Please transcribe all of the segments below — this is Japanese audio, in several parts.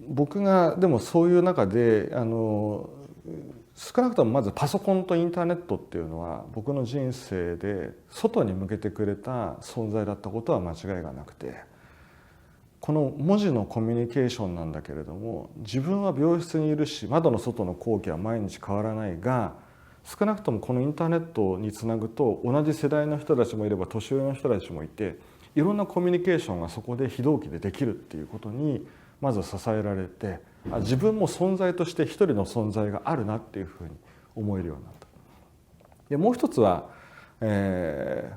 僕がでもそういう中で少なくともまずパソコンとインターネットっていうのは僕の人生で外に向けてくれた存在だったことは間違いがなくて、この文字のコミュニケーションなんだけれども、自分は病室にいるし窓の外の光景は毎日変わらないが、少なくともこのインターネットにつなぐと同じ世代の人たちもいれば年上の人たちもいて、いろんなコミュニケーションがそこで非同期でできるっていうことにまず支えられて、自分も存在として一人の存在があるなっていうふうに思えるようになった。でもう一つは、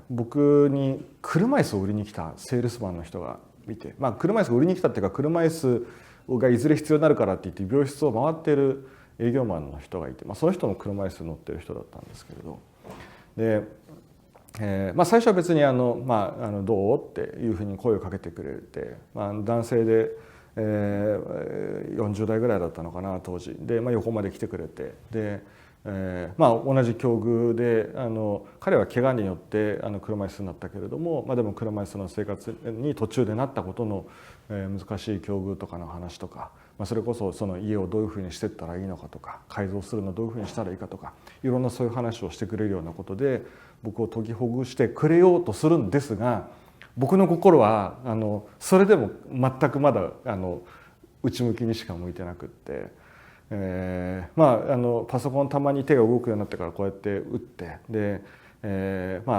僕に車椅子を売りに来たセールスマンの人がいて、車椅子を売りに来たっていうか、車椅子がいずれ必要になるからって言って病室を回っている営業マンの人がいて、その人も車椅子に乗ってる人だったんですけれど、で、最初は別にどうっていうふうに声をかけてくれて、男性で、40代ぐらいだったのかな当時で、横まで来てくれて、で、同じ境遇で彼は怪我によって車椅子になったけれども、でも車椅子の生活に途中でなったことの難しい境遇とかの話とか、それこそその家をどういうふうにしていったらいいのかとか、改造するのをどういうふうにしたらいいかとか、いろんなそういう話をしてくれるようなことで僕を解きほぐしてくれようとするんですが、僕の心はそれでも全くまだ内向きにしか向いてなくって、パソコンたまに手が動くようになってからこうやって打って、で、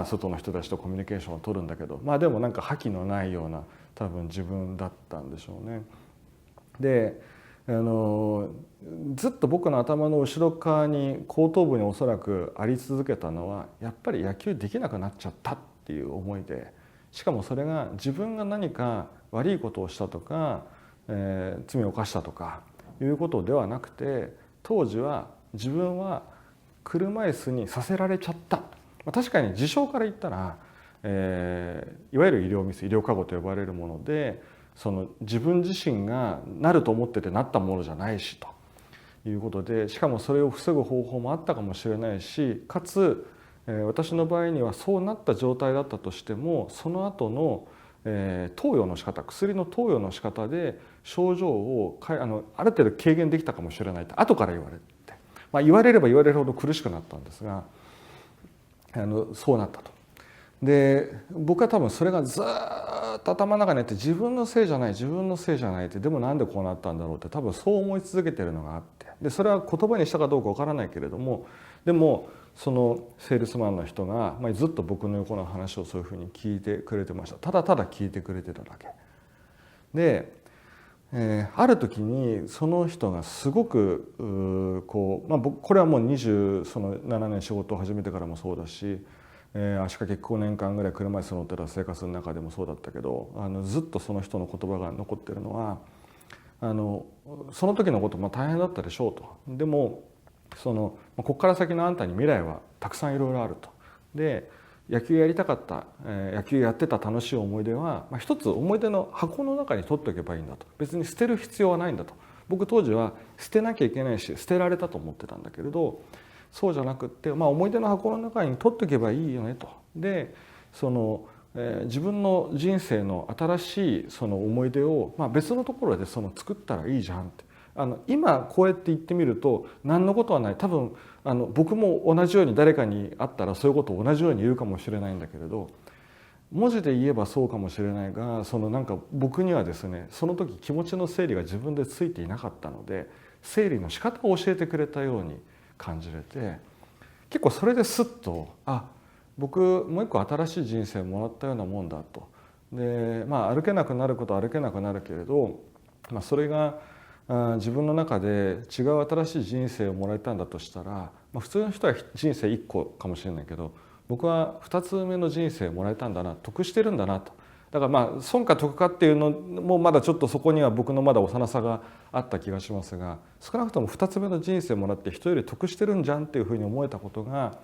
外の人たちとコミュニケーションを取るんだけど、でもなんか覇気のないような多分自分だったんでしょうね。でずっと僕の頭の後ろ側に後頭部におそらくあり続けたのは、やっぱり野球できなくなっちゃったっていう思いで、しかもそれが自分が何か悪いことをしたとか、罪を犯したとかいうことではなくて、当時は自分は車椅子にさせられちゃった。確かに事象から言ったら、いわゆる医療ミス、医療過誤と呼ばれるもので、その自分自身がなると思っててなったものじゃないしということで、しかもそれを防ぐ方法もあったかもしれないし、かつ私の場合にはそうなった状態だったとしても、その後の投与の仕方、薬の投与の仕方で症状をある程度軽減できたかもしれないと後から言われて、言われれば言われるほど苦しくなったんですが、そうなったと。で、僕は多分それがずっと頭の中にあって、自分のせいじゃない自分のせいじゃないって、でもなんでこうなったんだろうって多分そう思い続けてるのがあって、でそれは言葉にしたかどうかわからないけれども、でもそのセールスマンの人がずっと僕の横の話をそういうふうに聞いてくれてました。ただただ聞いてくれてただけで、ある時にその人がすごく僕これはもう27年仕事を始めてからもそうだし、足掛け9年間ぐらい車椅子乗ってた生活の中でもそうだったけど、ずっとその人の言葉が残ってるのは、その時のこと大変だったでしょうと。でもここから先のあんたに未来はたくさんいろいろあると。で、野球やりたかった、野球やってた楽しい思い出は、一つ思い出の箱の中に取っておけばいいんだと。別に捨てる必要はないんだと。僕当時は捨てなきゃいけないし捨てられたと思ってたんだけれど、そうじゃなくって、思い出の箱の中に取っておけばいいよねと。で自分の人生の新しいその思い出を、別のところで作ったらいいじゃんって。今こうやって言ってみると何のことはない。多分僕も同じように誰かに会ったらそういうことを同じように言うかもしれないんだけれど、文字で言えばそうかもしれないが、なんか僕にはですね、その時気持ちの整理が自分でついていなかったので、整理の仕方を教えてくれたように感じれて、結構それですっと僕もう一個新しい人生をもらったようなもんだと。で、歩けなくなることは歩けなくなるけれど、それが自分の中で違う新しい人生をもらえたんだとしたら、普通の人は人生1個かもしれないけど、僕は2つ目の人生をもらえたんだな、得してるんだなと。だから損か得かっていうのもまだちょっとそこには僕のまだ幼さがあった気がしますが、少なくとも2つ目の人生をもらって人より得してるんじゃんっていうふうに思えたことが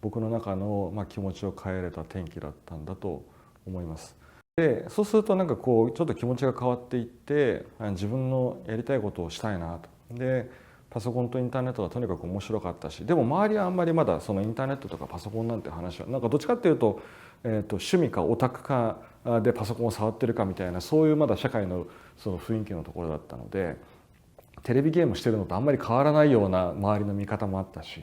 僕の中の気持ちを変えれた転機だったんだと思います。で、そうするとちょっと気持ちが変わっていって、自分のやりたいことをしたいなと。で、パソコンとインターネットがとにかく面白かったし、でも周りはあんまりまだそのインターネットとかパソコンなんて話はなんかどっちかっていうと、趣味かオタクかでパソコンを触ってるかみたいな、そういうまだ社会のその雰囲気のところだったので、テレビゲームしてるのとあんまり変わらないような周りの見方もあったし、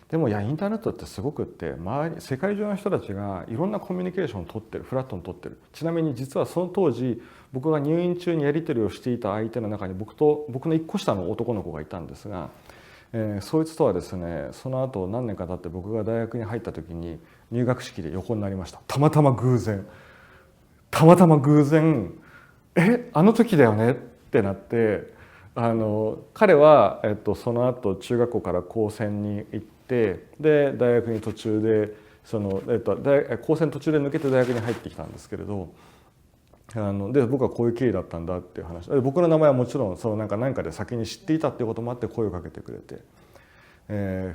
でもいやインターネットってすごくって世界中の人たちがいろんなコミュニケーションを取ってる、フラットに取ってる。ちなみに実はその当時僕が入院中にやり取りをしていた相手の中に僕の1個下の男の子がいたんですが、そいつとはですね、その後何年か経って僕が大学に入った時に入学式で横になりました。たまたま偶然あの時だよねってなって、彼は、その後中学校から高専に行って、で大学に途中で高専途中で抜けて大学に入ってきたんですけれど、で僕はこういう経緯だったんだっていう話で、僕の名前はもちろんその何かで先に知っていたっていうこともあって声をかけてくれて、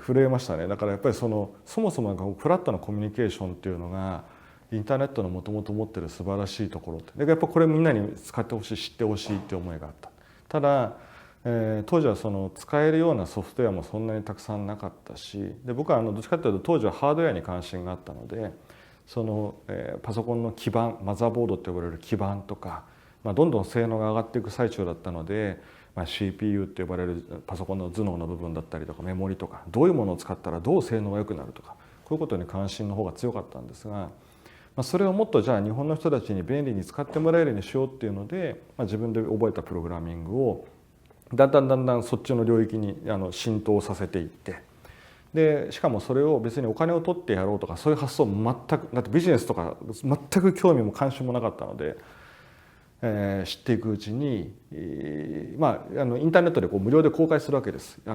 震えましたね。だからやっぱりそもそもフラットなコミュニケーションっていうのがインターネットのもともと持ってる素晴らしいところって、やっぱこれみんなに使ってほしい、知ってほしいって思いがあった。ただ当時はその使えるようなソフトウェアもそんなにたくさんなかったし、で僕はどっちかというと当時はハードウェアに関心があったので、そのパソコンの基板、マザーボードって呼ばれる基板とか、どんどん性能が上がっていく最中だったので、CPU って呼ばれるパソコンの頭脳の部分だったりとかメモリとか、どういうものを使ったらどう性能が良くなるとか、こういうことに関心の方が強かったんですが、それをもっとじゃあ日本の人たちに便利に使ってもらえるようにしようっていうので、自分で覚えたプログラミングをだんだんそっちの領域に浸透させていって、でしかもそれを別にお金を取ってやろうとかそういう発想も全く、だってビジネスとか全く興味も関心もなかったので、知っていくうちに、インターネットで無料で公開するわけです。こ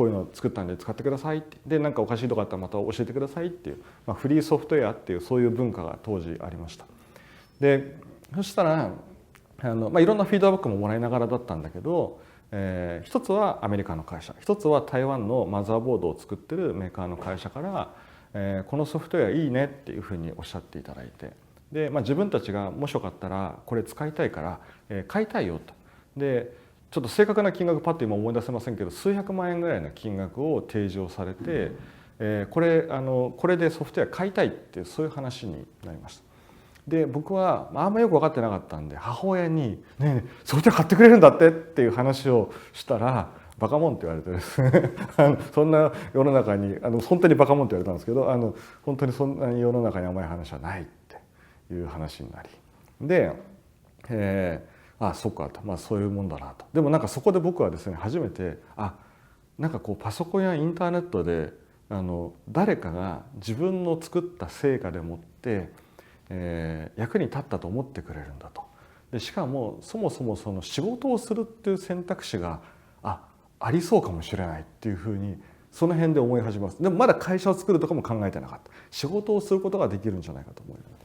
ういうのを作ったんで使ってくださいって、で何かおかしいとこあったらまた教えてくださいっていう、フリーソフトウェアっていうそういう文化が当時ありました。でそしたらいろんなフィードバックももらいながらだったんだけど、一つはアメリカの会社、一つは台湾のマザーボードを作ってるメーカーの会社から、このソフトウェアいいねっていうふうにおっしゃっていただいて、で、自分たちがもしよかったらこれ使いたいから、買いたいよと。でちょっと正確な金額パッと今思い出せませんけど、数百万円ぐらいの金額を提示をされて、これでソフトウェア買いたいっていうそういう話になりました。で僕はあんまよく分かってなかったんで母親に「ねえねえソフトウェア買ってくれるんだって」っていう話をしたら「バカモン」って言われてですねそんな世の中に本当にバカモンって言われたんですけど、本当にそんなに世の中に甘い話はないっていう話になり、で、あそっかと、そういうもんだなと。でもそこで僕はですね初めてパソコンやインターネットで誰かが自分の作った成果でもって役に立ったと思ってくれるんだと。でしかもそもそもその仕事をするっていう選択肢がありそうかもしれないっていうふうにその辺で思い始めます。でもまだ会社を作るとかも考えてなかった。仕事をすることができるんじゃないかと思います。